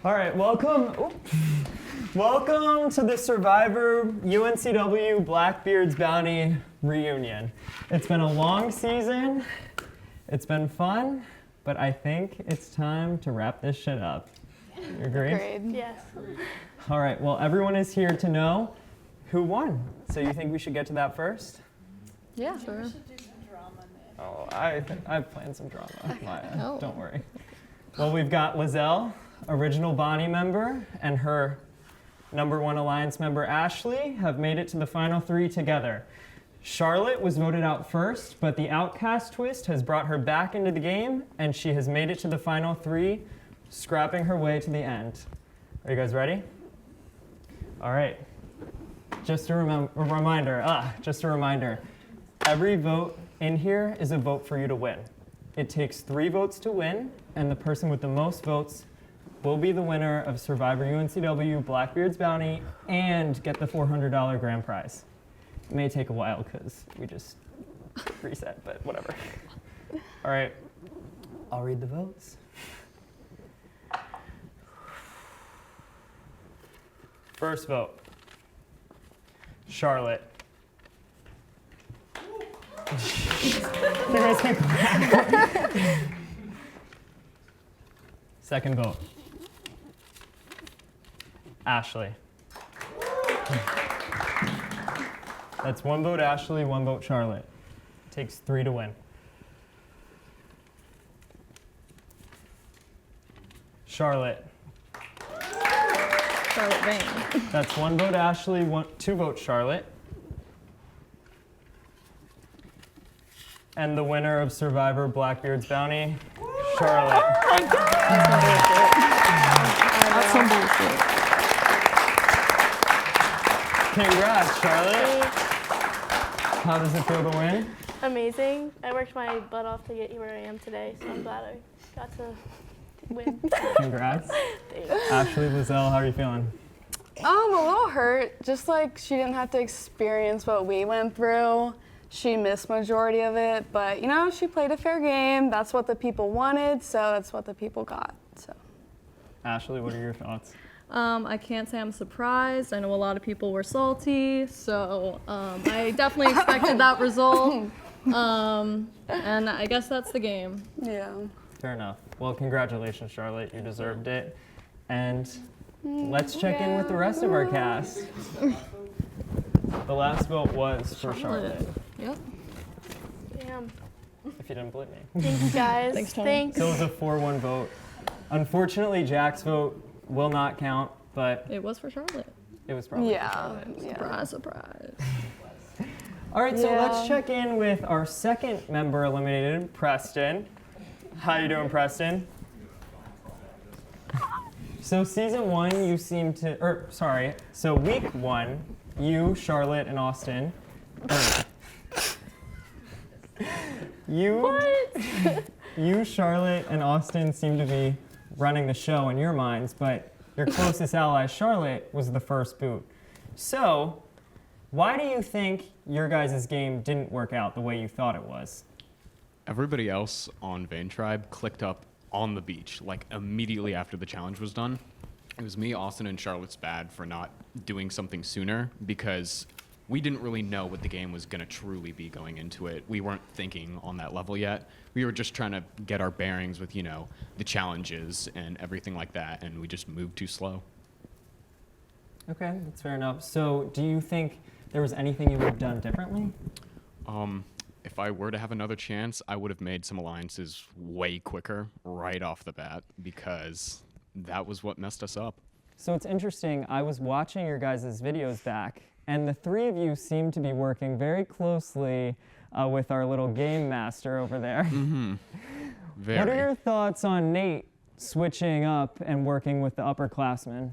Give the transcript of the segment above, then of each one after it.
All right, welcome to the Survivor UNCW Blackbeard's Bounty reunion. It's been a long season, it's been fun, but I think it's time to wrap this shit up. You agree? Agreed. Yes. All right, well, everyone is here to know who won. So you think we should get to that first? Yeah, sure. We should do some drama now. Oh, I've planned some drama, Maya. Oh. Don't worry. Well, we've got Lizelle, original Bonnie member, and her #1 Alliance member, Ashley, have made it to the final 3 together. Charlotte was voted out first, but the Outcast twist has brought her back into the game, and she has made it to the final 3, scrapping her way to the end. Are you guys ready? All right. Just a reminder, every vote in here is a vote for you to win. It takes 3 votes to win, and the person with the most votes will be the winner of Survivor UNCW Blackbeard's Bounty and get the $400 grand prize. It may take a while because we just reset, but whatever. All right, I'll read the votes. First vote, Charlotte. You guys can clap. Second vote, Ashley. That's 1 vote Ashley, 1 vote Charlotte. Takes 3 to win. Charlotte. Charlotte Vane. That's 1 vote Ashley, 2 votes Charlotte. And the winner of Survivor Blackbeard's Bounty, Charlotte. That's some bullshit. Congrats, Charlotte. How does it feel to win? Amazing. I worked my butt off to get where I am today, so I'm glad I got to win. Congrats. Ashley, Lizelle, how are you feeling? A little hurt. Just like she didn't have to experience what we went through. She missed majority of it, but you know, she played a fair game. That's what the people wanted, so that's what the people got. So. Ashley, what are your thoughts? I can't say I'm surprised. I know a lot of people were salty, so I definitely expected that result. And I guess that's the game. Yeah. Fair enough. Well, congratulations, Charlotte. You deserved it. And let's check in with the rest of our cast. The last vote was for Charlotte, Yep. Damn. if you didn't believe me. Thanks, guys. Thanks, Tom. Thanks. So it was a 4-1 vote. Unfortunately, Jack's vote will not count, but It was for Charlotte. it was probably for Yeah. Charlotte. Yeah. Surprise, surprise. All right, so Yeah. let's check in with our second member eliminated, Preston. How you doing, Preston? So season 1, you seem to, so week 1, you, Charlotte, and Austin. You, Charlotte, and Austin seem to be running the show in your minds, but your closest ally, Charlotte, was the first boot. So, why do you think your guys' game didn't work out the way you thought it was? Everybody else on Vane Tribe clicked up on the beach, like immediately after the challenge was done. It was me, Austin, and Charlotte's bad for not doing something sooner because we didn't really know what the game was going to truly be going into it. We weren't thinking on that level yet. We were just trying to get our bearings with, you know, the challenges and everything like that, and we just moved too slow. Okay, that's fair enough. So, do you think there was anything you would have done differently? If I were to have another chance, I would have made some alliances way quicker right off the bat because that was what messed us up. So it's interesting, I was watching your guys' videos back, and the 3 of you seem to be working very closely with our little game master over there. Mm-hmm. Very. What are your thoughts on Nate switching up and working with the upperclassmen?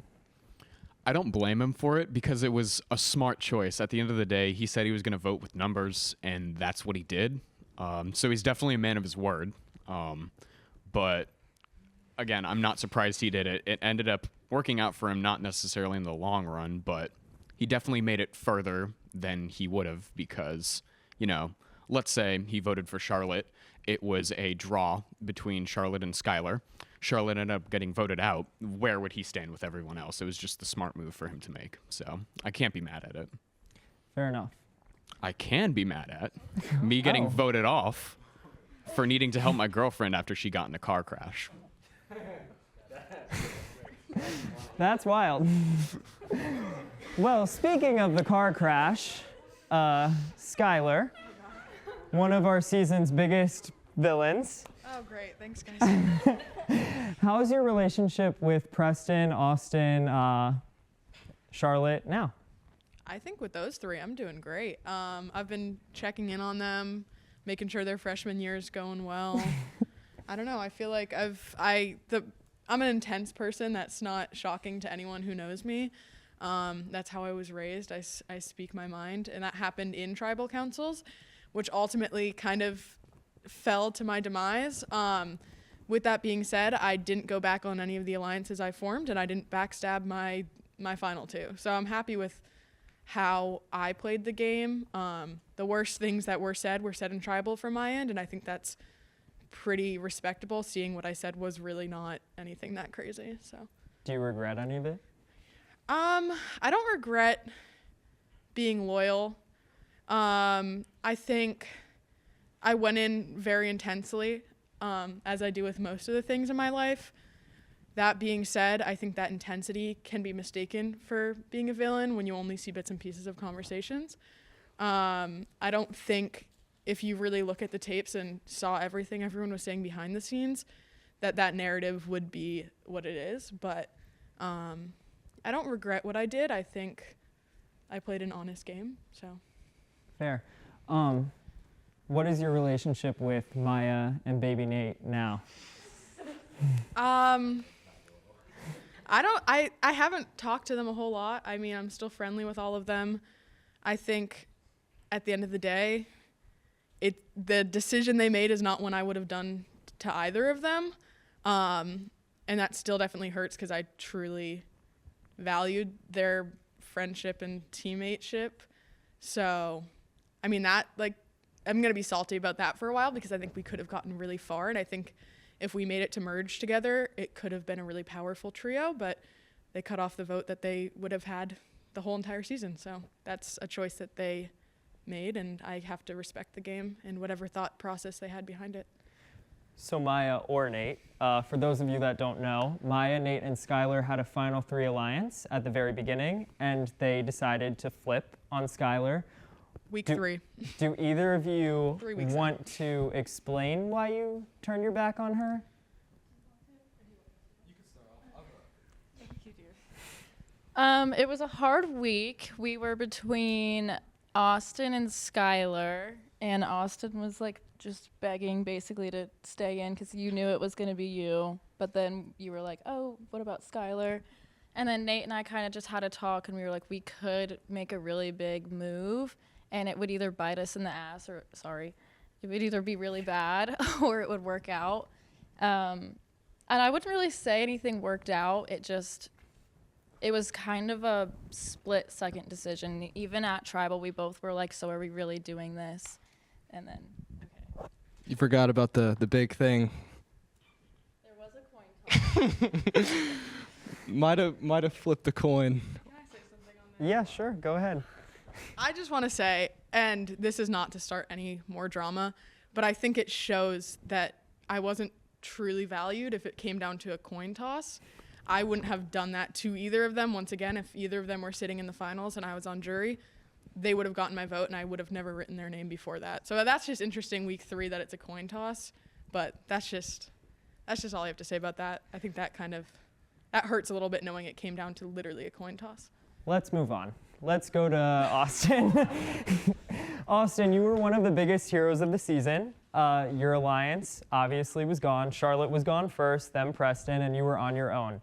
I don't blame him for it because it was a smart choice. At the end of the day, he said he was going to vote with numbers, and that's what he did. So he's definitely a man of his word. But again, I'm not surprised he did it. It ended up working out for him, not necessarily in the long run, but he definitely made it further than he would have because, you know, let's say he voted for Charlotte. It was a draw between Charlotte and Skylar. Charlotte ended up getting voted out, where would he stand with everyone else? It was just the smart move for him to make. So I can't be mad at it. Fair enough. I can be mad at me getting voted off for needing to help my girlfriend after she got in a car crash. That's wild. Well, speaking of the car crash, Skylar, one of our season's biggest villains. Oh, great. Thanks, guys. How is your relationship with Preston, Austin, Charlotte now? I think with those three, I'm doing great. I've been checking in on them, making sure their freshman year is going well. I don't know. I feel like I'm an intense person. That's not shocking to anyone who knows me. That's how I was raised. I speak my mind, and that happened in tribal councils, which ultimately kind of fell to my demise. With that being said, I didn't go back on any of the alliances I formed, and I didn't backstab my final two. So I'm happy with how I played the game. The worst things that were said in tribal from my end, and I think that's pretty respectable, seeing what I said was really not anything that crazy. So Do you regret any of it? I don't regret being loyal. I think I went in very intensely, as I do with most of the things in my life. That being said, I think that intensity can be mistaken for being a villain when you only see bits and pieces of conversations. I don't think if you really look at the tapes and saw everything everyone was saying behind the scenes, that narrative would be what it is. But I don't regret what I did. I think I played an honest game. So Fair. What is your relationship with Maya and baby Nate now? I haven't talked to them a whole lot. I mean, I'm still friendly with all of them. I think at the end of the day, the decision they made is not one I would have done to either of them. And that still definitely hurts because I truly valued their friendship and teammateship. So, I mean, I'm going to be salty about that for a while because I think we could have gotten really far. And I think if we made it to merge together, it could have been a really powerful trio, but they cut off the vote that they would have had the whole entire season. So that's a choice that they made, and I have to respect the game and whatever thought process they had behind it. So Maya or Nate, for those of you that don't know, Maya, Nate, and Skylar had a Final Three alliance at the very beginning, and they decided to flip on Skylar. Week 3. Do either of you 3 weeks want to explain why you turned your back on her? It was a hard week. We were between Austin and Skylar, and Austin was like just begging basically to stay in because you knew it was going to be you. But then you were like, oh, what about Skylar? And then Nate and I kind of just had a talk, and we were like, we could make a really big move, and it would either bite us in the ass it would either be really bad or it would work out. And I wouldn't really say anything worked out. It was kind of a split second decision. Even at Tribal, we both were like, so are we really doing this? And then, okay. You forgot about the big thing. There was a coin toss. Might have flipped the coin. Can I say something on that? Yeah, sure, go ahead. I just want to say, and this is not to start any more drama, but I think it shows that I wasn't truly valued if it came down to a coin toss. I wouldn't have done that to either of them. Once again, if either of them were sitting in the finals and I was on jury, they would have gotten my vote and I would have never written their name before that. So that's just interesting week 3 that it's a coin toss, but that's just all I have to say about that. I think that hurts a little bit knowing it came down to literally a coin toss. Let's move on. Let's go to Austin. Austin, you were one of the biggest heroes of the season. Your alliance obviously was gone. Charlotte was gone first, then Preston, and you were on your own.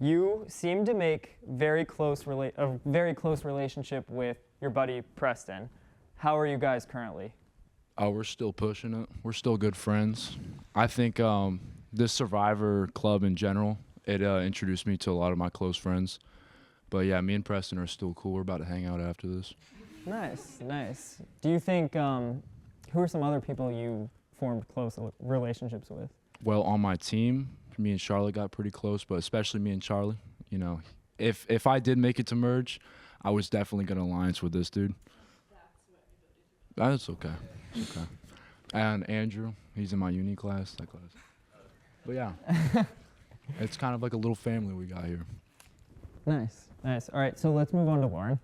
You seemed to make a very close relationship with your buddy Preston. How are you guys currently? We're still pushing it. We're still good friends. I think this Survivor club in general, it introduced me to a lot of my close friends. But yeah, me and Preston are still cool. We're about to hang out after this. Nice, nice. Do you think, who are some other people you formed close relationships with? Well, on my team, Me and Charlotte got pretty close, but especially me and Charlie. You know, if I did make it to merge, I was definitely gonna alliance with this dude. That's okay. It's okay. And Andrew, he's in my uni class. That class. But yeah, it's kind of like a little family we got here. Nice, nice. All right, so let's move on to Lauren.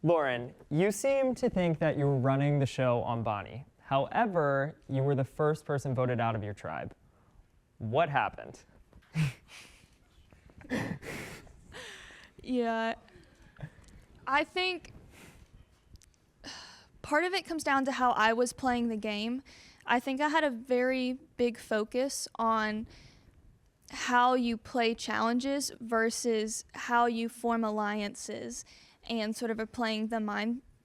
Lauren, you seem to think that you're running the show on Bonnie. However, you were the first person voted out of your tribe. What happened? Yeah, I think part of it comes down to how I was playing the game. I think I had a very big focus on how you play challenges versus how you form alliances and sort of are playing the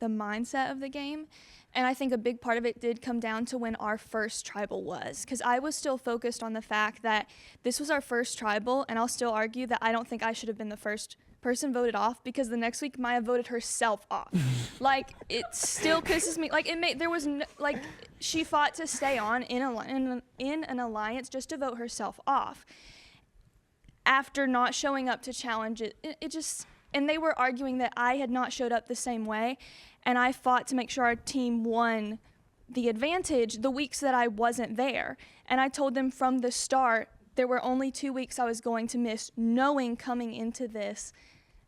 mindset of the game. And I think a big part of it did come down to when our first tribal was, because I was still focused on the fact that this was our first tribal, and I'll still argue that I don't think I should have been the first person voted off, because the next week Maya voted herself off. Like, it still pisses me. Like, she fought to stay on in an alliance just to vote herself off. After not showing up to challenges, and they were arguing that I had not showed up the same way, and I fought to make sure our team won the advantage the weeks that I wasn't there. And I told them from the start there were only 2 weeks I was going to miss, knowing coming into this.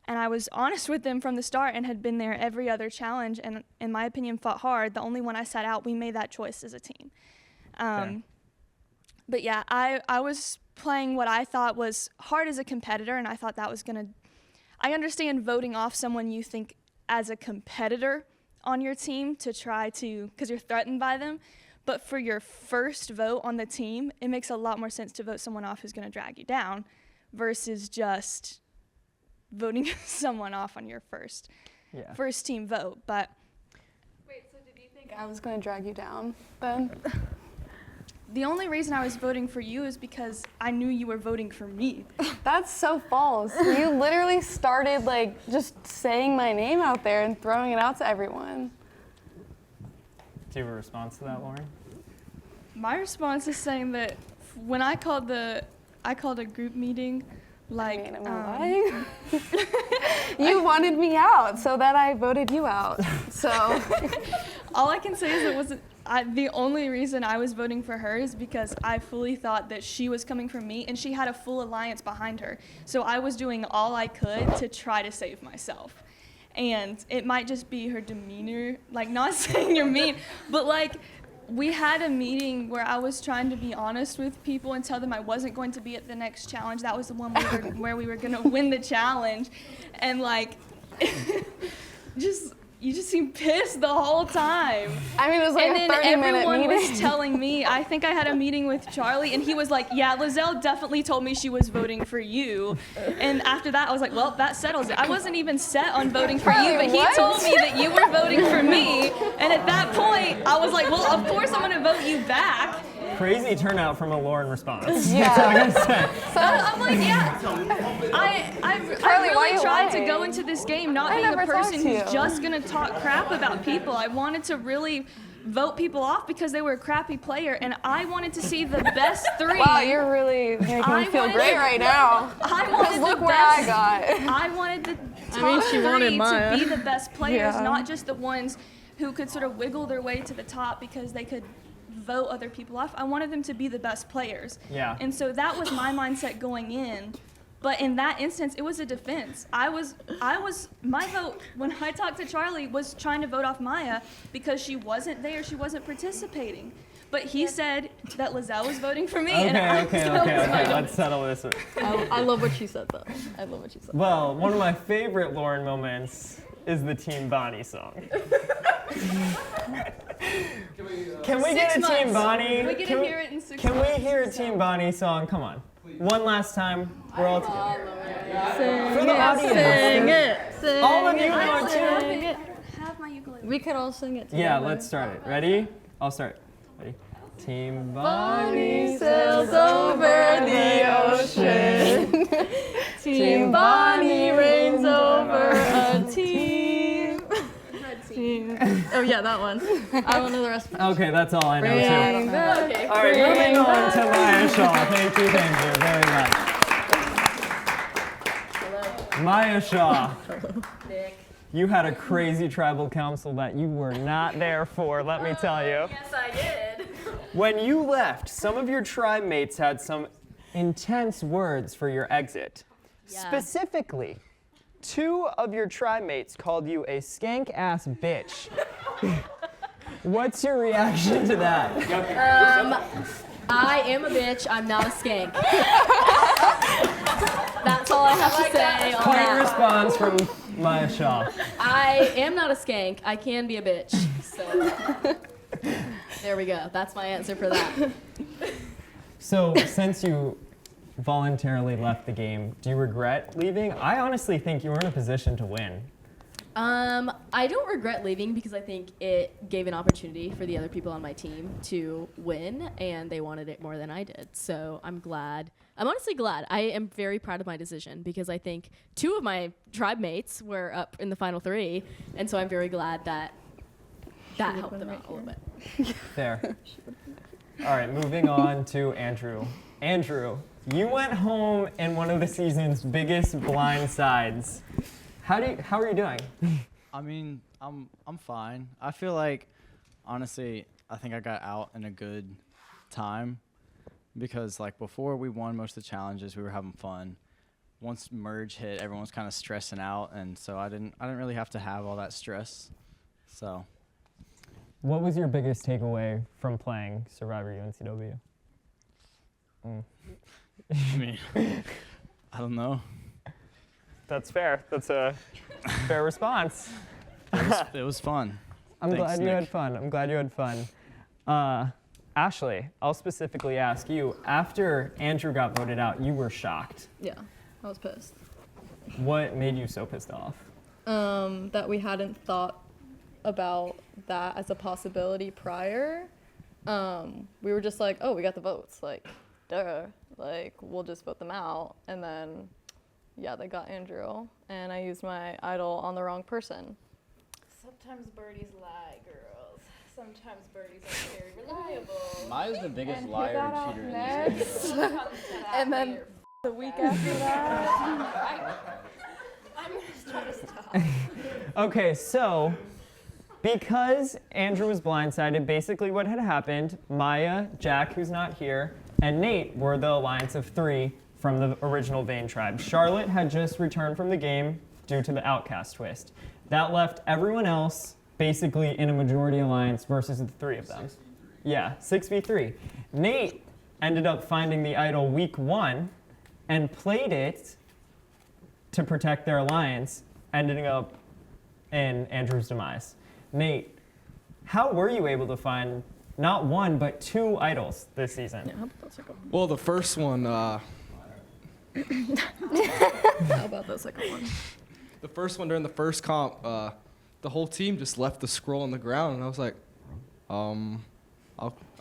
And I was honest with them from the start and had been there every other challenge and, in my opinion, fought hard. The only one I sat out, we made that choice as a team. But yeah, I was playing what I thought was hard as a competitor, and I thought that was going to... I understand voting off someone you think as a competitor on your team to try to, because you're threatened by them, but for your first vote on the team, it makes a lot more sense to vote someone off who's going to drag you down versus just voting someone off on your first team vote. But wait, so did you think I was going to drag you down then? The only reason I was voting for you is because I knew you were voting for me. That's so false. You literally started just saying my name out there and throwing it out to everyone. Do you have a response to that, Lauren? My response is saying that when I called a group meeting, am I lying? You wanted me out, so that I voted you out. So all I can say is it wasn't. The only reason I was voting for her is because I fully thought that she was coming from me, and she had a full alliance behind her. So I was doing all I could to try to save myself. And it might just be her demeanor, not saying you're mean, but we had a meeting where I was trying to be honest with people and tell them I wasn't going to be at the next challenge. That was the one where we were going to win the challenge. And you just seemed pissed the whole time. I mean, it was a 30-minute meeting. And then everyone was telling me, I think I had a meeting with Charlie, and he was like, yeah, Lizelle definitely told me she was voting for you. And after that, I was like, well, that settles it. I wasn't even set on voting for you, but he told me that you were voting for me. And at that point, I was like, well, of course I'm going to vote you back. Crazy turnout from a Lauren response. Yeah. That's all I'm gonna say. So I'm like, yeah. I really tried to go into this game not being a person who's just gonna talk crap about people. I wanted to really vote people off because they were a crappy player, and I wanted to see the best three. Wow, you're really making me feel great right now. I wanted look the where best, I got. I wanted the top she wanted three Maya. to be the best players, Yeah. not just the ones who could sort of wiggle their way to the top because they could vote other people off. I wanted them to be the best players. Yeah. And so that was my mindset going in. But in that instance, it was a defense. My vote, when I talked to Charlie, was trying to vote off Maya because she wasn't there, she wasn't participating. But he said that Lizelle was voting for me. Okay. Let's settle this. I love what she said, though. I love what she said. Well, one of my favorite Lauren moments is the Team Bonnie song. Can we get a Team Bonnie? We get to hear it in 6 months. Can we hear a Team Bonnie song? Come on. One last time. We're all together. For the audience. Sing it. All of you know it too. I have my ukulele. We could all sing it together. Yeah, let's start it. Ready? I'll start. Ready? Team Bonnie sails over the ocean. Team Bonnie reigns over a team. Team Oh yeah, that one. I don't know the rest. Okay, that's all I know too. Bring back. Okay. All right, moving on to Maya Shaw. Thank you very much. Maya Shaw, Nick. you had a crazy tribal council that you were not there for, let me tell you. Yes, I did. When you left, some of your tribe mates had some intense words for your exit. Yeah. Specifically, 2 of your tribe mates called you a skank-ass bitch. What's your reaction to that? I am a bitch. I'm not a skank. That's all I have to say on Quick that. response from Maya Shaw. I am not a skank. I can be a bitch. So there we go. That's my answer for that. So, since you voluntarily left the game, do you regret leaving? I honestly think you were in a position to win. I don't regret leaving because I think it gave an opportunity for the other people on my team to win, and they wanted it more than I did. So I'm glad. I'm honestly glad. I am very proud of my decision because I think 2 of my tribe mates were up in the final 3, and so I'm very glad that that helped them out a little bit. There. All right, moving on to Andrew. Andrew, you went home in one of the season's biggest blindsides. How are you doing? I mean, I'm fine. I feel like, honestly, I think I got out in a good time because like before we won most of the challenges, we were having fun. Once merge hit, everyone was kind of stressing out, and so I didn't really have to have all that stress. So. What was your biggest takeaway from playing Survivor UNCW? I mean, I don't know. That's fair. That's a fair response. It was fun. I'm Thanks, glad you Nick. had fun. I'm glad you had fun. Ashley, I'll specifically ask you, after Andrew got voted out, you were shocked. Yeah, I was pissed. What made you so pissed off? That we hadn't thought about that as a possibility prior. We were just like, oh, we got the votes. Like, duh. Like, we'll just vote them out. And then, yeah, they got Andrew. And I used my idol on the wrong person. Sometimes birdies lie, girls. Sometimes birdies are very reliable. Maya's the biggest liar and cheater in this game. And then the week after that. I'm just trying to stop. Okay, so because Andrew was blindsided, basically what had happened, Maya, Jack, who's not here, and Nate were the alliance of 3 from the original Vane tribe. Charlotte had just returned from the game due to the Outcast twist. That left everyone else basically in a majority alliance versus the 3 of them. 6v3. Yeah, 6v3. Nate ended up finding the idol week 1 and played it to protect their alliance, ending up in Andrew's demise. Nate, how were you able to find not 1, but 2 idols this season? Yeah, how about that second one? Well, the first one, How about that second one? the first one during the first comp, the whole team just left the scroll on the ground, and I was like, I'll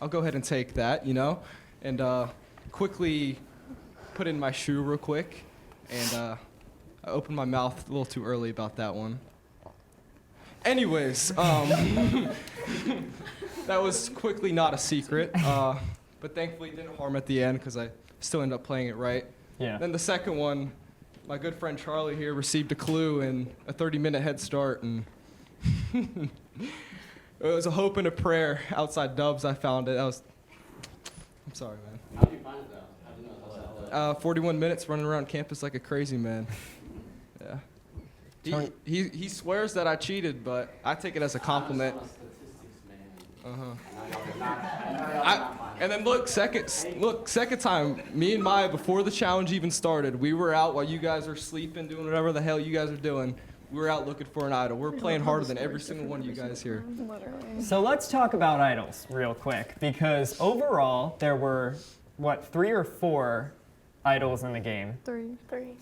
go ahead and take that, you know, and quickly put in my shoe real quick, and I opened my mouth a little too early about that one. Anyways, that was quickly not a secret, but thankfully it didn't harm at the end because I still ended up playing it right. Yeah. Then the second one, my good friend Charlie here received a clue and a 30-minute head start, and it was a hope and a prayer outside Dubs. I found it. I'm sorry, man. How did you find it though? How did you know? 41 minutes running around campus like a crazy man. Yeah. He swears that I cheated, but I take it as a compliment. And then second time, me and Maya, before the challenge even started, we were out while you guys were sleeping, doing whatever the hell you guys are doing. We were out looking for an idol. We're playing harder than every single one of you guys here. Literally. So let's talk about idols real quick, because overall there were, 3 or 4 idols in the game? 3.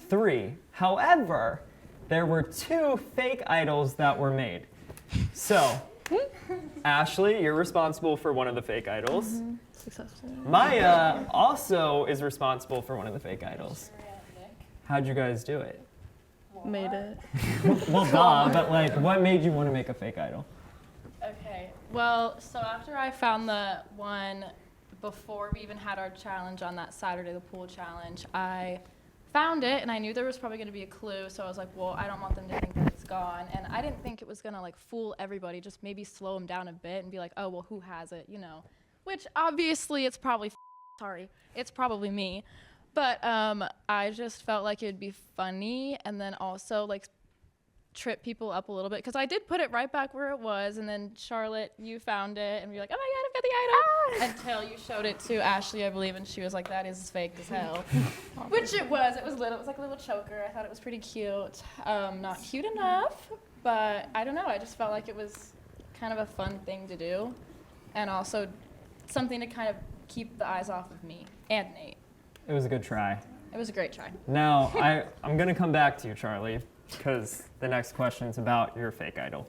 3. However, there were 2 fake idols that were made. So, Ashley, you're responsible for one of the fake idols. Successful. Maya also is responsible for one of the fake idols. How'd you guys do it? Made it. Well, duh, but like, what made you want to make a fake idol? Well, so after I found the one before we even had our challenge on that Saturday, the pool challenge, I found it and I knew there was probably going to be a clue. So I was like, well, I don't want them to think that it's gone. And I didn't think it was going to like fool everybody, just maybe slow them down a bit and be like, oh, well, who has it, you know? Which obviously it's probably, it's probably me. But I just felt like it'd be funny and then also like trip people up a little bit because I did put it right back where it was, and then Charlotte, you found it and we were like, oh my god, I've got the item until you showed it to Ashley, I believe, and she was like, that is fake as hell. Which it was little, it was like a little choker. I thought it was pretty cute. Not cute enough, but I don't know, I just felt like it was kind of a fun thing to do and also something to kind of keep the eyes off of me and Nate. It was a good try. It was a great try. Now, I'm going to come back to you, Charlie, because the next question is about your fake idol.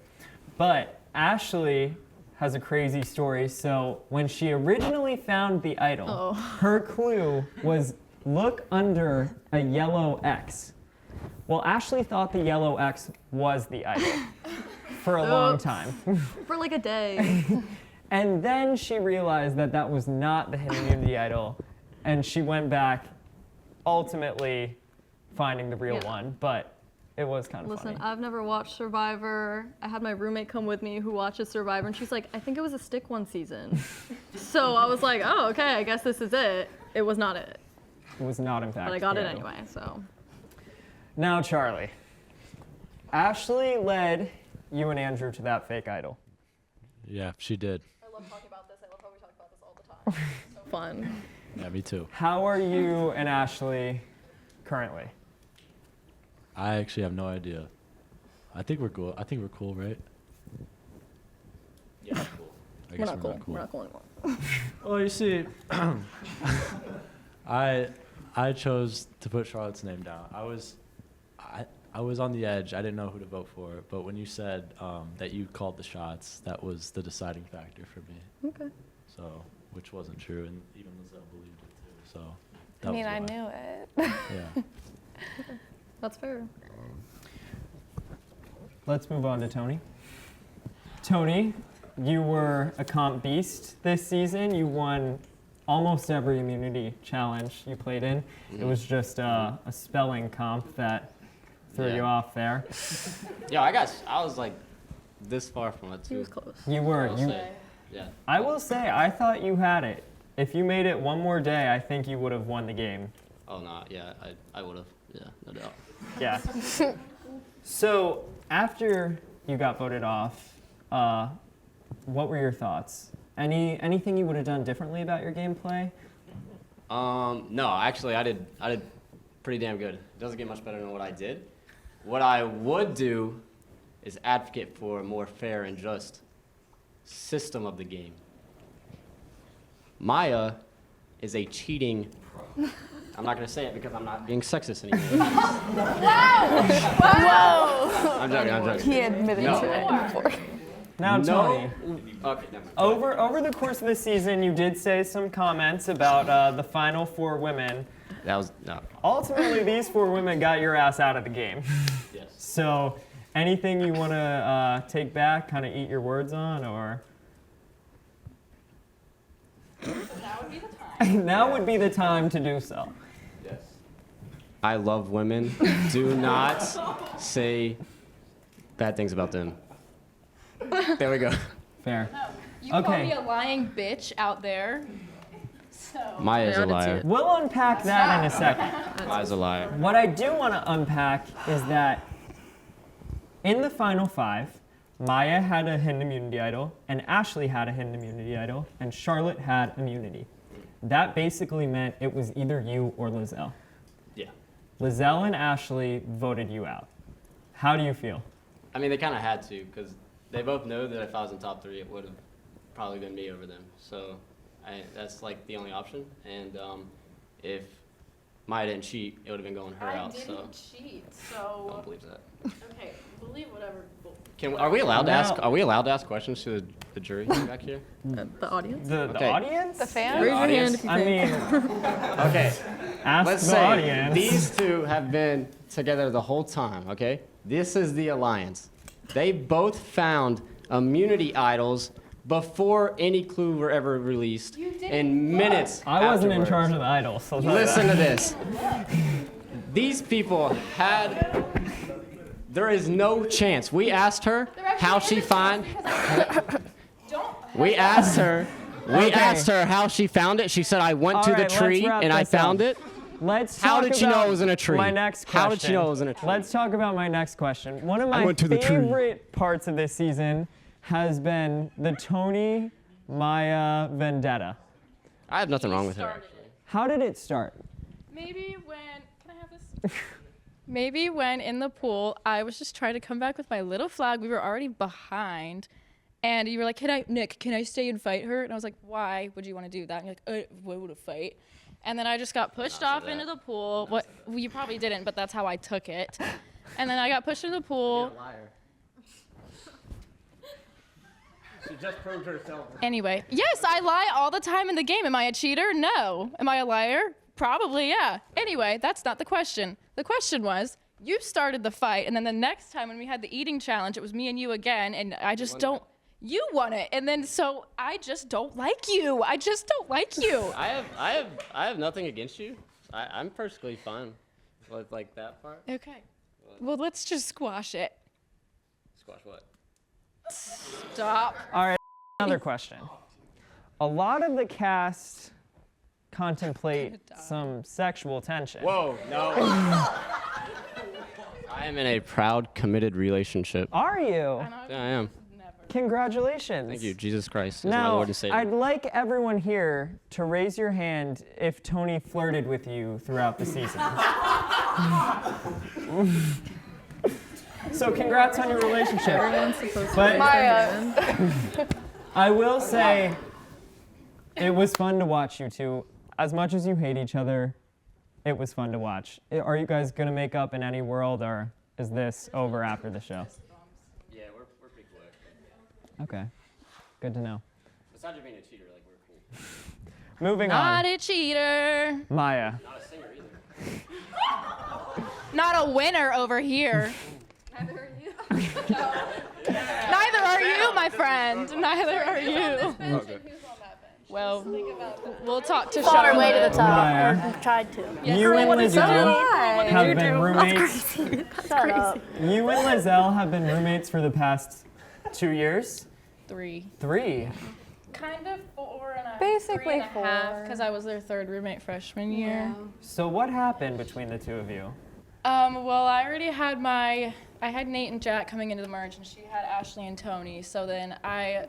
But Ashley has a crazy story. So when she originally found the idol, her clue was look under a yellow X. Well, Ashley thought the yellow X was the idol for a long time. For like a day. And then she realized that that was not the hidden immunity idol. And she went back, ultimately finding the real one, but it was kind of funny. Listen, I've never watched Survivor. I had my roommate come with me who watches Survivor, and she's like, I think it was a stick one season. So I was like, oh, okay, I guess this is it. It was not it. It was not, in fact, but I got the it idol. anyway, so. Now, Charlie, Ashley led you and Andrew to that fake idol. Yeah, she did. I love talking about this. I love how we talk about this all the time. So fun. Yeah, me too. How are you and Ashley currently? I actually have no idea. I think we're cool. I think we're cool, right? Yeah, cool. I guess We're not cool. We're not cool anymore. Well, you see, I chose to put Charlotte's name down. I was on the edge. I didn't know who to vote for. But when you said that you called the shots, that was the deciding factor for me. Okay. So, which wasn't true, and even Lizelle believed it too. So. I mean, I knew it. Yeah. That's fair. Let's move on to Tony. Tony, you were a comp beast this season. You won almost every immunity challenge you played in. It was just a spelling comp that threw you off there. Yeah, I was like this far from it too. He was close. You were. Yeah. I will say, I thought you had it. If you made it one more day, I think you would have won the game. Oh no, yeah, I would have. Yeah, no doubt. Yeah. So after you got voted off, what were your thoughts? Anything you would have done differently about your gameplay? No, actually, I did pretty damn good. It doesn't get much better than what I did. What I would do is advocate for a more fair and just system of the game. Maya is a cheating pro. I'm not going to say it because I'm not being sexist anymore. Whoa! I'm joking. He admitted to it before. Now, Tony, Okay, never mind. over the course of the season, you did say some comments about the final 4 women. That was, no. Ultimately, these 4 women got your ass out of the game. Yes. So, anything you want to take back, kind of eat your words on, or? Now would be the time. Now would be the time to do so. Yes. I love women. Do not say bad things about them. There we go. Fair. No, you call me a lying bitch out there. So. Maya's a liar. We'll unpack that in a second. Maya's a liar. What I do want to unpack is that in the final 5, Maya had a hidden immunity idol, and Ashley had a hidden immunity idol, and Charlotte had immunity. That basically meant it was either you or Lizelle. Yeah. Lizelle and Ashley voted you out. How do you feel? I mean, they kind of had to, because they both know that if I was in top 3, it would have probably been me over them. So that's like the only option. And if Maya didn't cheat, it would have been going her out. I didn't cheat, I so. don't believe that. Okay, believe whatever. Are we allowed to ask? Now- Are we allowed to ask questions to the jury back here? The audience? The Okay. audience? The fans? Raise your hand audience? if you I think. mean, Okay. ask Let's the say audience. these 2 have been together the whole time. Okay. This is the alliance. They both found immunity idols before any clue were ever released. In minutes. I wasn't in afterwards. charge of the idol, so Listen to this. These people had. There is no chance. We asked her how she found. We asked her. We asked her how she found it. She said, "I went to the Alright, let's tree wrap and I this found up. it." Let's How talk did she know about it was in a tree? My next question. How did she know it was in a tree? Let's talk about my next question. One of I my went to the tree. favorite parts of this season has been the Tony Maya vendetta. I have nothing wrong with her. How did it start? Maybe when, can I have this? Maybe when in the pool, I was just trying to come back with my little flag. We were already behind. And you were like, Nick, can I stay and fight her? And I was like, why would you want to do that? And you're like, what would a fight? And then I just got pushed off into the pool. Well, you probably didn't, but that's how I took it. And then I got pushed into the pool. You're a liar. She just proved herself. Anyway, yes, I lie all the time in the game. Am I a cheater? No. Am I a liar? Probably, yeah. Anyway, that's not the question. The question was, you started the fight, and then the next time when we had the eating challenge, it was me and you again, and I just don't. You won it, and then so I just don't like you. I just don't like you. I have nothing against you. I'm perfectly fine with like that part. Okay. Well, let's just squash it. Squash what? Stop. All right, another question. A lot of the cast contemplate some sexual tension. Whoa, no. I am in a proud, committed relationship. Are you? Yeah, I am. Congratulations. Thank you. Jesus Christ is my Now, Lord and Savior. I'd like everyone here to raise your hand if Tony flirted with you throughout the season. So congrats on your relationship. Everyone's supposed to But raise their hand. I will say it was fun to watch you two. As much as you hate each other, it was fun to watch. Are you guys going to make up in any world, or is this over after the show? Yeah, we're pretty cool, actually. Okay, good to know. Besides you being a cheater, like, we're cool. Moving Not on. a cheater. Maya. Not a singer either. Not a winner over here. Neither are you. Neither are you, my friend. Neither are you. Okay. Well, we'll talk to Fought our way to the Charlotte. top, Maya. or tried to. You and Lizelle have been roommates. Shut up. You and Lizelle have been roommates for the past 2 years? 3. 3. Kind of 4 and a Basically 3.5, 4. because I was their third roommate freshman year. So what happened between the two of you? Well, I already had I had Nate and Jack coming into the merge, and she had Ashley and Tony. So then I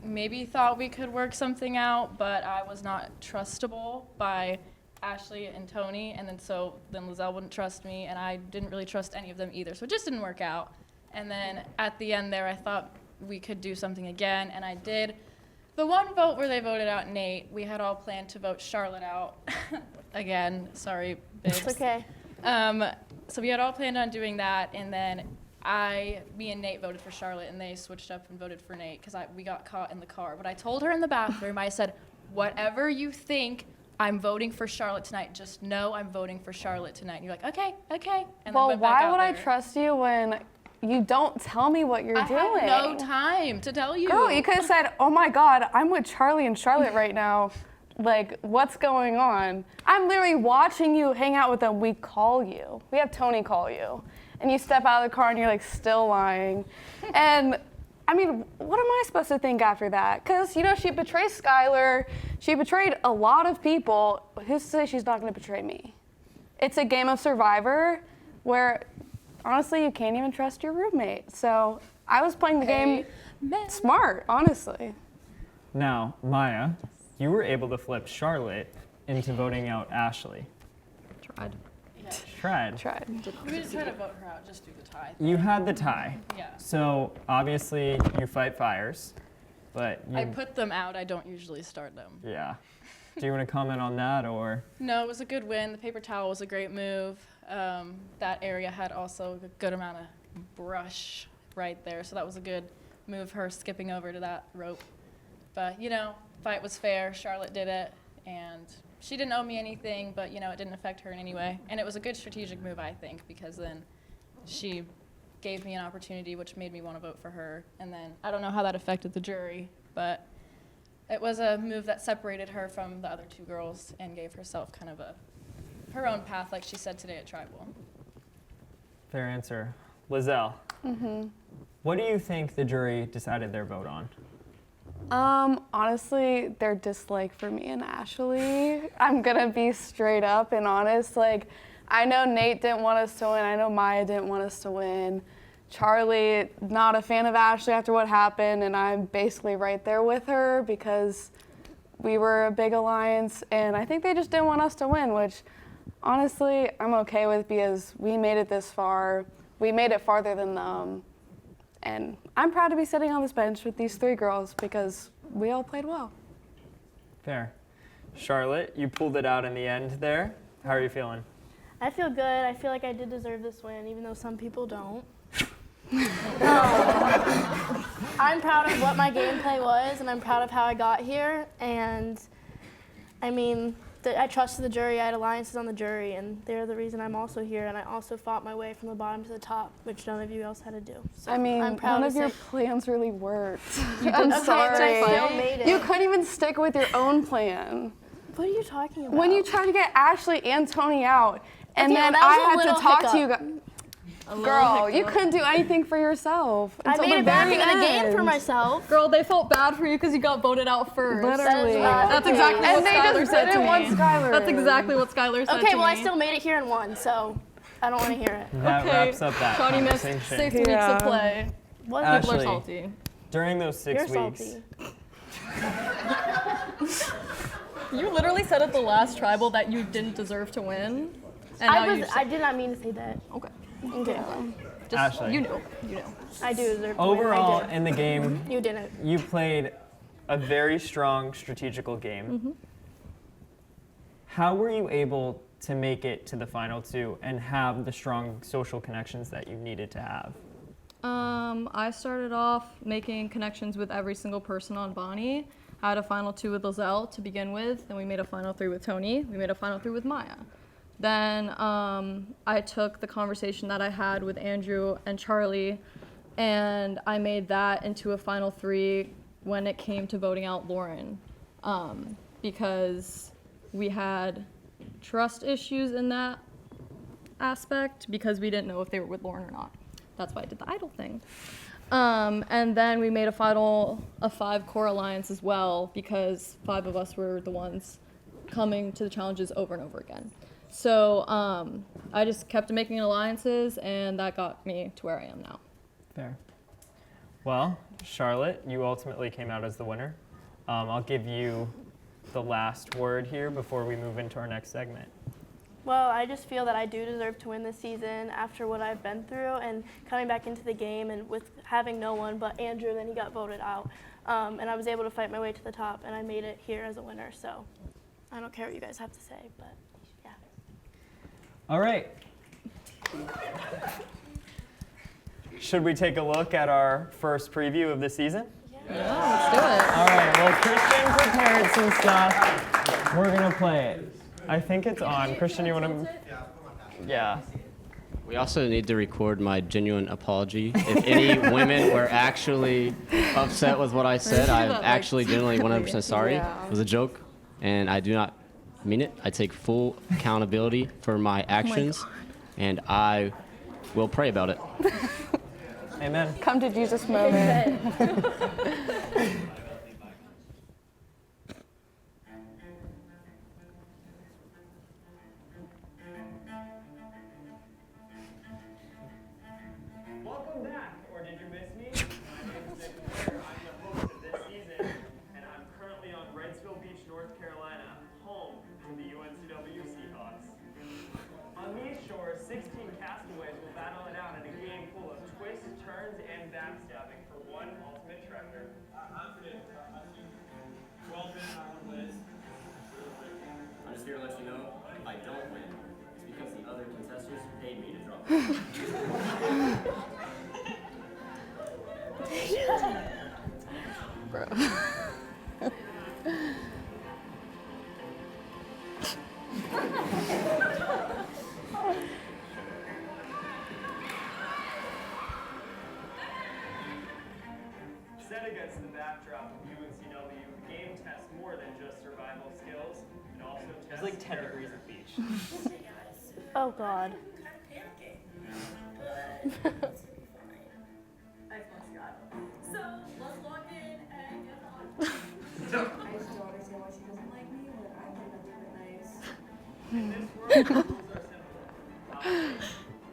maybe thought we could work something out, but I was not trustable by Ashley and Tony, and then Lizelle wouldn't trust me, and I didn't really trust any of them either. So it just didn't work out. And then at the end there, I thought we could do something again, and I did. The one vote where they voted out Nate, we had all planned to vote Charlotte out. Again, sorry, babes. It's okay. So we had all planned on doing that, and then me and Nate voted for Charlotte, and they switched up and voted for Nate because we got caught in the car. But I told her in the bathroom, I said, whatever you think, I'm voting for Charlotte tonight. Just know I'm voting for Charlotte tonight. And you're like, okay. And Well, then went back why out would I there. trust you when you don't tell me what you're doing? I had no time to tell you. Girl, you could have said, oh my God, I'm with Charlie and Charlotte right now. Like, what's going on? I'm literally watching you hang out with them. We call you. We have Tony call you. And you step out of the car and you're like still lying. And I mean, what am I supposed to think after that? Because, she betrayed Skylar. She betrayed a lot of people. Who's to say she's not going to betray me? It's a game of Survivor where, honestly, you can't even trust your roommate. So I was playing the game smart, honestly. Now, Maya, you were able to flip Charlotte into voting out Ashley. Tried. Tried. We didn't try to vote her out, just do the tie. You had the tie. Yeah. So obviously you fight fires, but I put them out. I don't usually start them. yeah. Do you want to comment on that, or? No, it was a good win. The paper towel was a great move. That area had also a good amount of brush right there, so that was a good move, her skipping over to that rope. But, fight was fair. Charlotte did it, and she didn't owe me anything, but, it didn't affect her in any way. And it was a good strategic move, I think, because then she gave me an opportunity, which made me want to vote for her. And then I don't know how that affected the jury, but it was a move that separated her from the other two girls and gave herself kind of her own path, like she said today at Tribal. Fair answer. Lizelle, what do you think the jury decided their vote on? Honestly, their dislike for me and Ashley. I'm gonna be straight up and honest. Like, I know Nate didn't want us to win. I know Maya didn't want us to win. Charlie, not a fan of Ashley after what happened, and I'm basically right there with her because we were a big alliance, and I think they just didn't want us to win, which honestly, I'm okay with because we made it this far. We made it farther than them. And I'm proud to be sitting on this bench with these three girls because we all played well. Fair. Charlotte, you pulled it out in the end there. How are you feeling? I feel good. I feel like I did deserve this win, even though some people don't. I'm proud of what my gameplay was, and I'm proud of how I got here. And I mean, I trusted the jury. I had alliances on the jury, and they're the reason I'm also here. And I also fought my way from the bottom to the top, which none of you else had to do. So I mean, I'm proud none of to your say- plans really worked. You I'm did- okay, sorry. but I still made it. You couldn't even stick with your own plan. What are you talking about? When you tried to get Ashley and Tony out, and Okay, then well, that was a I had to little talk to you hiccup. guys. Girl, you couldn't do anything for yourself. I until made the it back very in the game for end. myself. Girl, they felt bad for you because you got voted out first. Literally. That's exactly And what they Skylar just said to didn't me. want Skylar That's in. exactly what Skylar said Okay, to well, me. I still made it here and won, so I don't want to hear it. That Okay, wraps up that Shawnee missed conversation. 6 weeks of play. What? People are Ashley, salty. during those 6 You're weeks, salty. You literally said at the last tribal that you didn't deserve to win. And now you I did not mean to say that. Okay. Okay. Just, Ashley. you knew. I do deserve to overall win. I in the game, did. You didn't. you played a very strong strategical game. How were you able to make it to the final two and have the strong social connections that you needed to have? I started off making connections with every single person on Bonnie. I had a final two with Lizelle to begin with, then we made a final three with Tony, we made a final three with Maya. Then I took the conversation that I had with Andrew and Charlie, and I made that into a final three when it came to voting out Lauren, because we had trust issues in that aspect because we didn't know if they were with Lauren or not. That's why I did the idol thing. And then we made a 5-core alliance as well because 5 of us were the ones coming to the challenges over and over again. So I just kept making alliances, and that got me to where I am now. Fair. Well, Charlotte, you ultimately came out as the winner. I'll give you the last word here before we move into our next segment. Well, I just feel that I do deserve to win this season after what I've been through and coming back into the game and with having no one but Andrew, then he got voted out. And I was able to fight my way to the top, and I made it here as a winner. So I don't care what you guys have to say, but yeah. All right. Should we take a look at our first preview of the season? Yeah, let's do it. All right, well, Christian prepared some stuff. We're going to play it. I think it's on. Christian, you want to? Yeah. We also need to record my genuine apology. If any women were actually upset with what I said, I'm actually genuinely 100% sorry. It was a joke, and I do not mean it. I take full accountability for my actions, and I will pray about it. Amen. Come to Jesus moment. Welcome back, or did you miss me? My name is Nick Blair. I'm the host of this season, and I'm currently on Wrightsville Beach, North Carolina, home to the UNCW Seahawks. On these shores, 16 castaways will battle it out in a game full of twists, turns, and backstabbing for one ultimate treasure. I'm just here to let you know, if I don't win, it's because the other contestants paid me to drop it. Set against the backdrop of UNCW survival skills and also test It's like 10 your- degrees of beach. Oh God. So let's log in and get on. My daughter's gonna watch. She doesn't like me, but I think I'm super nice. In this world, the rules are simple.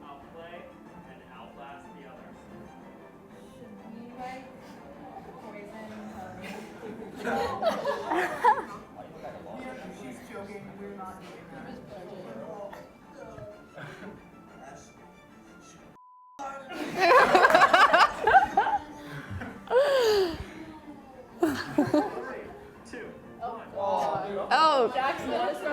Outplay and outlast the others. Should we like poison her? She's joking. We're not doing Oh. Jackson, let's go.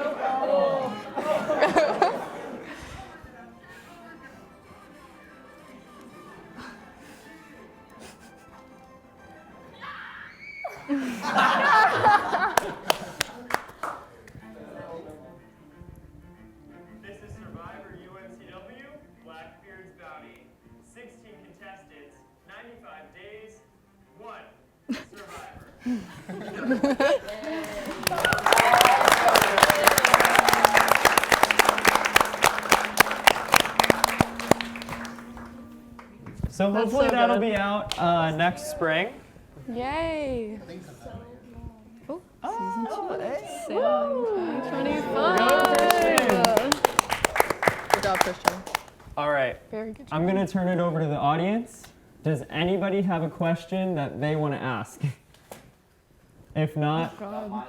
This is Survivor UNCW, Blackbeard's Bounty. 16 contestants, 95 days, 1 survivor. So That's hopefully so that'll good. be out next spring. Yay. Season 2. Sailing 2025. Good job, Christian. All right. Very good. I'm going to turn it over to the audience. Does anybody have a question that they want to ask? If not, I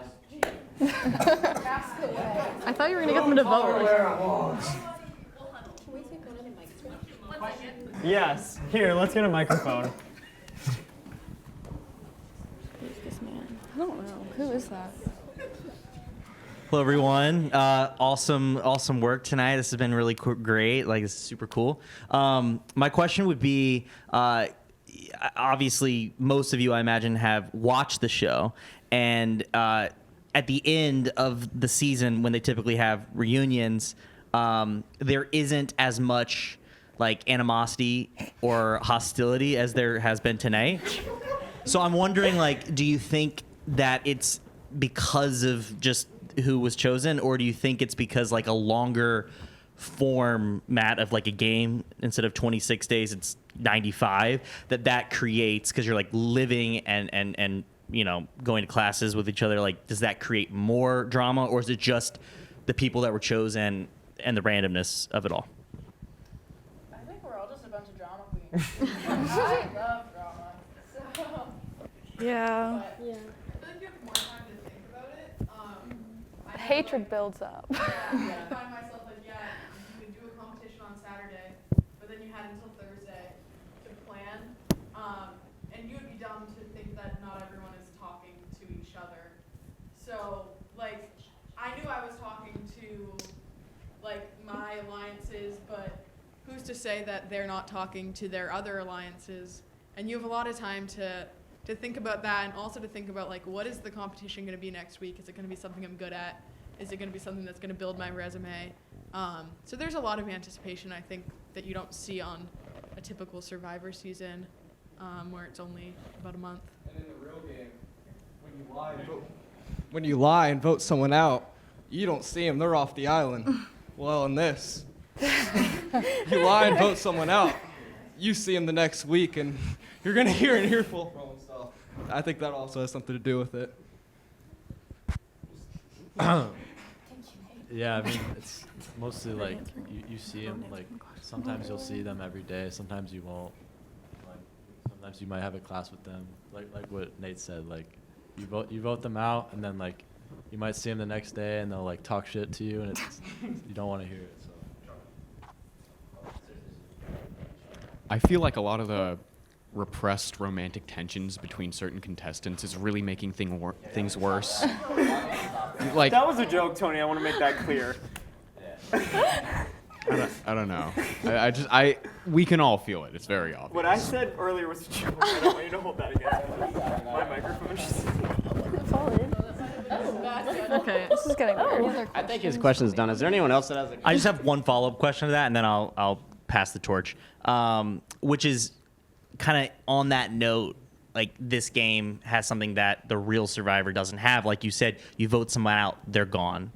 thought you were gonna get them to vote. yes. Here, let's get a microphone. Who's this man? I don't know. Who is that? Hello, everyone. Awesome work tonight. This has been really great. Like, this is super cool. My question would be, obviously, most of you, I imagine, have watched the show. And at the end of the season, when they typically have reunions, there isn't as much, like, animosity or hostility as there has been tonight. So I'm wondering, like, do you think that it's because of just who was chosen, or do you think it's because, like, a longer format of, like, a game, instead of 26 days, it's 95, that creates, because you're, like, living and you know, going to classes with each other, like, does that create more drama, or is it just the people that were chosen and the randomness of it all? I think we're all just a bunch of drama queens. I love drama. So. Yeah. But, Yeah. I feel like you have more time to think about it. I know, Hatred like, builds up. I find myself like, yeah, you could do a competition on Saturday, but then you had until Thursday to plan. And you would be dumb to think that not everyone is talking to each other. So, like, I knew I was talking to, like, my alliances, but who's to say that they're not talking to their other alliances? And you have a lot of time to think about that, and also to think about, like, what is the competition going to be next week? Is it going to be something I'm good at? Is it going to be something that's going to build my resume? So there's a lot of anticipation, I think, that you don't see on a typical Survivor season, where it's only about a month. And in the real game, when you lie and vote someone out, you don't see them. They're off the island. Well, in this, you lie and vote someone out, you see them the next week, and you're gonna hear an earful from them. So I think that also has something to do with it. Yeah, I mean, it's mostly like you see them, like, sometimes you'll see them every day, sometimes you won't. Like, sometimes you might have a class with them, like what Nate said, like, you vote them out, and then, like, you might see them the next day, and they'll, like, talk shit to you, and it's you don't want to hear it. So. I feel like a lot of the repressed romantic tensions between certain contestants is really making things worse. Like, That was a joke, Tony. I want to make that clear. I don't know. We can all feel it. It's very obvious. What I said earlier was a joke. I don't want you to hold that again. My microphone just... Okay, this is getting weird. I think his question's done. Is there anyone else that has a I just have one follow-up question to that, and then I'll pass the torch, which is kind of on that note. like this game has something that the real Survivor doesn't have. Like you said, you vote someone out, they're gone.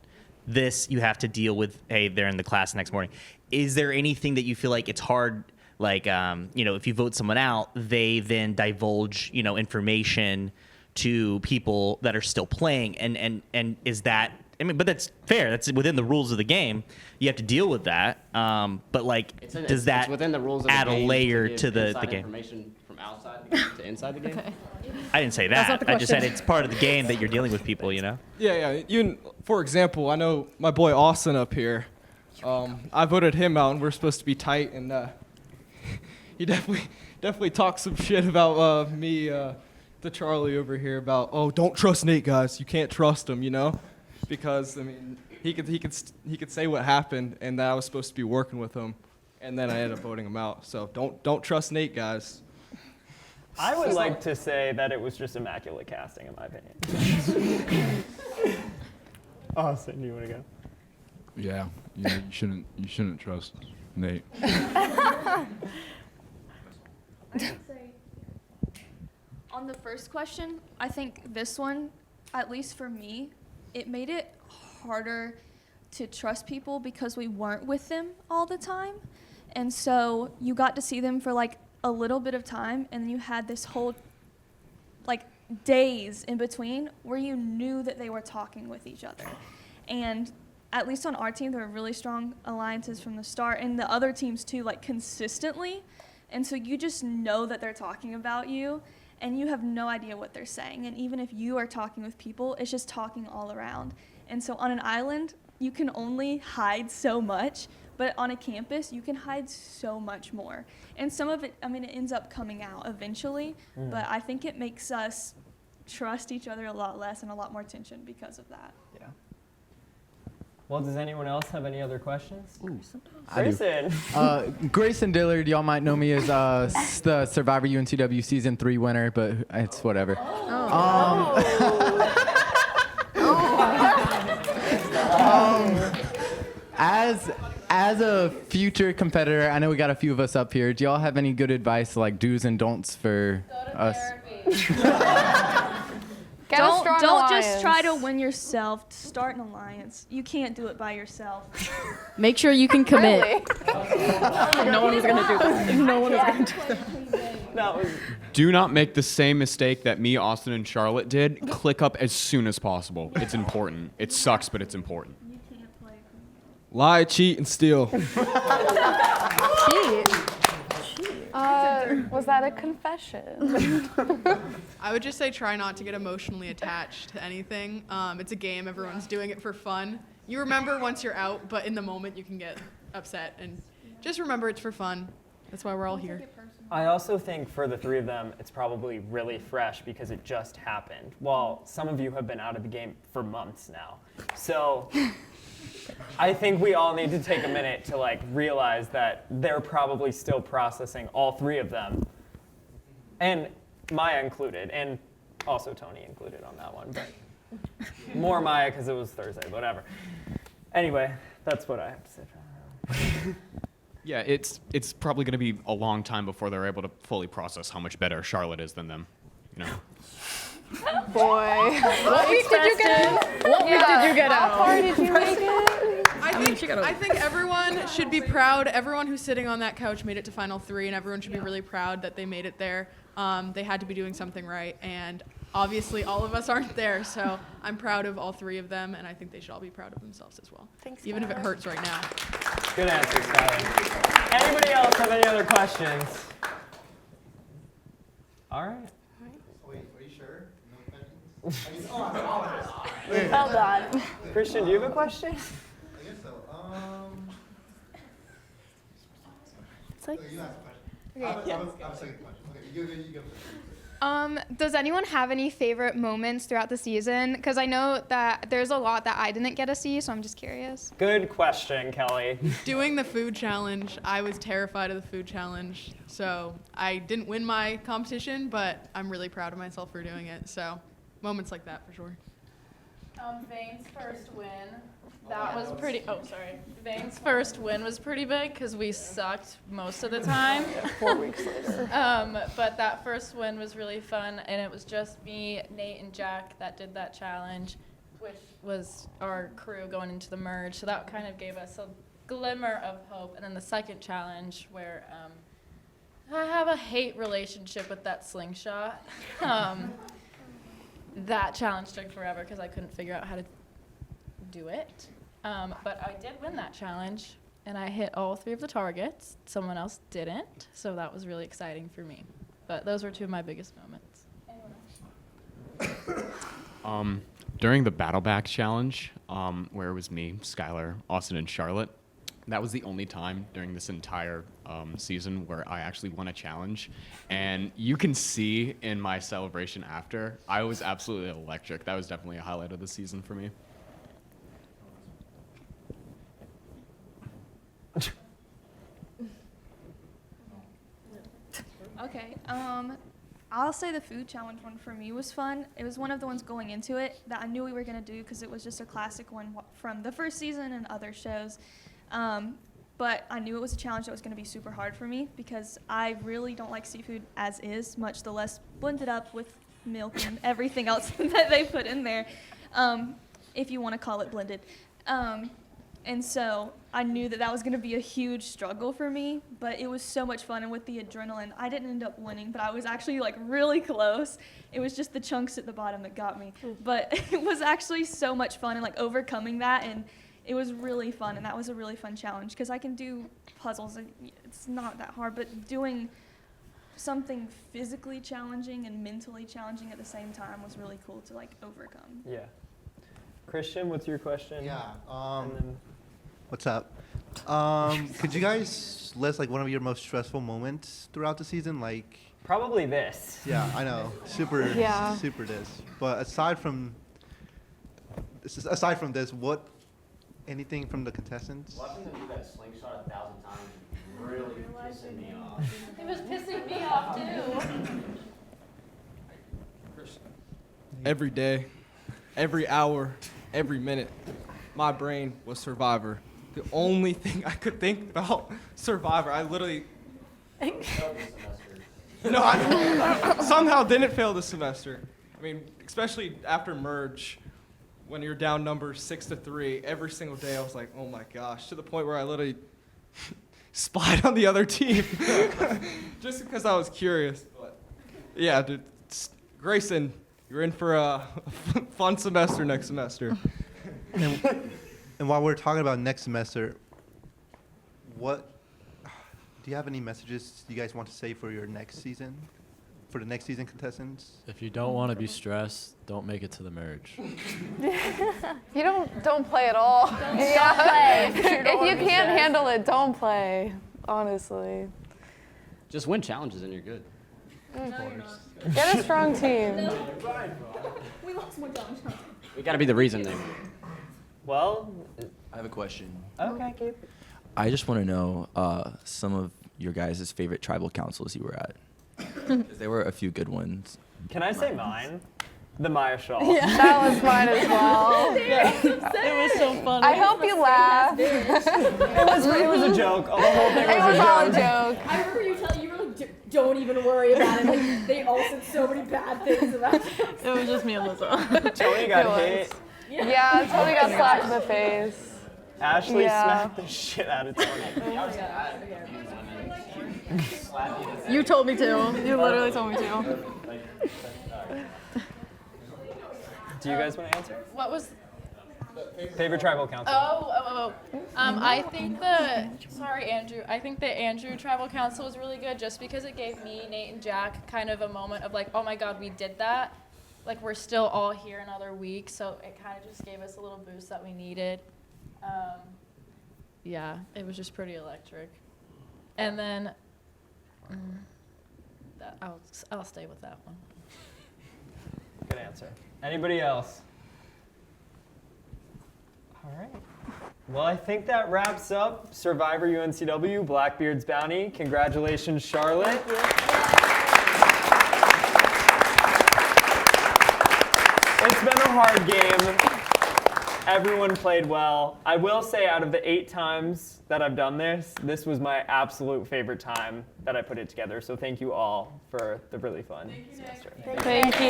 This you have to deal with. Hey, they're in the class next morning. Is there anything that you feel like it's hard? Like if you vote someone out, they then divulge information to people that are still playing, and is that? I mean, but that's fair. That's within the rules of the game. You have to deal with that. But like, does that it's within the rules of add the game a layer give to the inside game? information from outside the game to inside the game? Okay. I didn't say That's not that. the I just said question. it's part of the game that you're dealing with people. Yeah. For example, I know my boy Austin up here. I voted him out, and we're supposed to be tight, and he definitely talked some shit about me to Charlie over here about, oh, don't trust Nate, guys. You can't trust him, because I mean he could say what happened, and that I was supposed to be working with him, and then I ended up voting him out. So don't trust Nate, guys. I would like to say that it was just immaculate casting, in my opinion. Austin, do you want to go? Yeah, you shouldn't trust Nate. On the first question, I think this one, at least for me, it made it harder to trust people because we weren't with them all the time. And so you got to see them for like a little bit of time, and then you had this whole like days in between where you knew that they were talking with each other. And at least on our team, there were really strong alliances from the start, and the other teams too, like consistently. And so you just know that they're talking about you, and you have no idea what they're saying. And even if you are talking with people, it's just talking all around. And so on an island, you can only hide so much, but on a campus, you can hide so much more. And some of it, I mean, it ends up coming out eventually, but I think it makes us trust each other a lot less and a lot more tension because of that. Yeah. Well, does anyone else have any other questions? I do. Grayson. Grayson Dillard, y'all might know me as the Survivor UNCW Season 3 winner, but it's whatever. As a future competitor, I know we got a few of us up here. Do y'all have any good advice, like do's and don'ts for us? Don't just try to win yourself. Start an alliance. You can't do it by yourself. Make sure you can commit. No one was gonna do this. No one was gonna do that. Do not make the same mistake that me, Austin, and Charlotte did. Click up as soon as possible. It's important. It sucks, but it's important. Lie, cheat, and steal. Was that a confession? I would just say try not to get emotionally attached to anything. It's a game. Everyone's doing it for fun. You remember once you're out, but in the moment you can get upset. And just remember it's for fun. That's why we're all here. I also think for the three of them, it's probably really fresh because it just happened. While some of you have been out of the game for months now. So I think we all need to take a minute to like realize that they're probably still processing, all three of them, and Maya included, and also Tony included on that one, but more Maya because it was Thursday, whatever. Anyway, that's what I have to say. Yeah, it's probably going to be a long time before they're able to fully process how much better Charlotte is than them. Boy. What week did you get out? What week did you get out? How far did you make it? I think everyone should be proud. Everyone who's sitting on that couch made it to Final 3, and everyone should be really proud that they made it there. They had to be doing something right, and obviously all of us aren't there, so I'm proud of all three of them, and I think they should all be proud of themselves as well. Thanks, even if it hurts right now. Good answer, Skylar. Anybody else have any other questions? All right. Wait, are you sure? Hold on. Christian, do you have a question? I guess so. It's like, You asked a question. Okay. I have a second question. Okay, you go. Does anyone have any favorite moments throughout the season? Because I know that there's a lot that I didn't get to see, so I'm just curious. Good question, Kelly. Doing the food challenge, I was terrified of the food challenge, so I didn't win my competition, but I'm really proud of myself for doing it. So moments like that for sure. Vane's first win. That was pretty. Oh, sorry. Vane's first win was pretty big because we sucked most of the time. 4 weeks later. But that first win was really fun, and it was just me, Nate, and Jack that did that challenge, which was our crew going into the merge. So that kind of gave us a glimmer of hope. And then the second challenge, where I have a hate relationship with that slingshot. That challenge took forever because I couldn't figure out how to do it. But I did win that challenge, and I hit all 3 of the targets. Someone else didn't, so that was really exciting for me. But those were 2 of my biggest moments. During the Battle Back challenge, where it was me, Skylar, Austin, and Charlotte, that was the only time during this entire season where I actually won a challenge. And you can see in my celebration after, I was absolutely electric. That was definitely a highlight of the season for me. Okay. I'll say the food challenge one for me was fun. It was one of the ones going into it that I knew we were going to do because it was just a classic one from the first season and other shows. But I knew it was a challenge that was going to be super hard for me because I really don't like seafood as is, much the less blended up with milk and everything else that they put in there, if you want to call it blended. And so I knew that that was going to be a huge struggle for me, but it was so much fun. And with the adrenaline, I didn't end up winning, but I was actually like really close. It was just the chunks at the bottom that got me. But it was actually so much fun and like overcoming that. And it was really fun. And that was a really fun challenge because I can do puzzles. And it's not that hard, but doing something physically challenging and mentally challenging at the same time was really cool to like overcome. Yeah. Christian, what's your question? Yeah. And then- What's up? Could you guys list like one of your most stressful moments throughout the season? Like Probably this. Yeah, I know. Super this. But aside from this, what anything from the contestants? Watching them do that slingshot 1,000 times really pissing me off. It was pissing me off too. Every day, every hour, every minute, my brain was Survivor. The only thing I could think about Survivor, I literally. No, I somehow didn't fail this semester. I mean, especially after merge, when you're down numbers 6-3, every single day I was like, oh my gosh, to the point where I literally spied on the other team just because I was curious. But yeah, dude, Grayson, you're in for a fun semester next semester. And while we're talking about next semester, do you have any messages you guys want to say for your next season? For the next season contestants? If you don't want to be stressed, don't make it to the merge. You don't play at all. Don't play. If you can't handle it, don't play. Honestly. Just win challenges and you're good. Get a strong team. We lost one challenge. We gotta be the reason they win. Well, I have a question. Okay, Gabe. I just want to know some of your guys' favorite tribal councils you were at. 'Cause there were a few good ones. Can I say mine? The Maya Shaw. Yeah. That was mine as well. It was so funny. I hope you laugh. It was a joke. The whole thing It was all a joke. I remember you were like, don't even worry about it. Like, they all said so many bad things about it. It was just me and Lizzo. Tony got hit. Yeah, Tony got slapped in the face. Ashley Yeah. smacked the shit out of Tony. You told me to. You literally told me to. Do you guys want to answer? What was? Favorite tribal council? I think Andrew. I think the Andrew Tribal Council was really good just because it gave me, Nate, and Jack kind of a moment of like, oh my God, we did that. Like, we're still all here another week, so it kind of just gave us a little boost that we needed. Yeah, it was just pretty electric. And then I'll stay with that one. Good answer. Anybody else? All right. Well, I think that wraps up Survivor UNCW Blackbeard's Bounty. Congratulations, Charlotte. It's been a hard game. Everyone played well. I will say out of the 8 times that I've done this, this was my absolute favorite time that I put it together. So thank you all for the really fun semester. Thank you.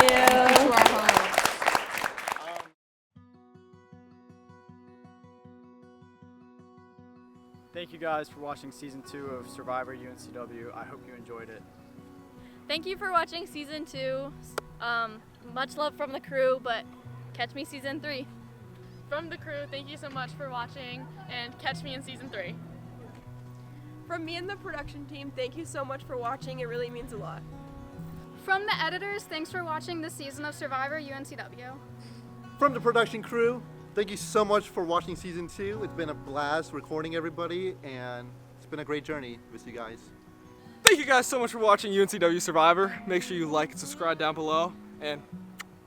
Thank you guys for watching season 2 of Survivor UNCW. I hope you enjoyed it. Thank you for watching season 2. Much love from the crew, but catch me season 3. From the crew, thank you so much for watching, and catch me in season 3. From me and the production team, thank you so much for watching. It really means a lot. From the editors, thanks for watching this season of Survivor UNCW. From the production crew, thank you so much for watching season 2. It's been a blast recording everybody, and it's been a great journey with you guys. Thank you guys so much for watching UNCW Survivor. Make sure you like and subscribe down below, and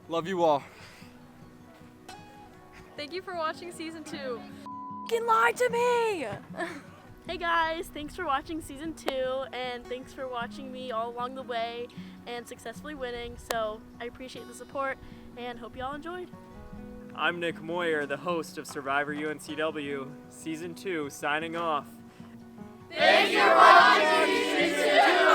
love you all. Thank you for watching season 2. Fucking lie to me! Hey guys, thanks for watching season 2, and thanks for watching me all along the way and successfully winning. So I appreciate the support and hope you all enjoyed. I'm Nick Moyer, the host of Survivor UNCW, Season 2, signing off. Thanks for watching season 2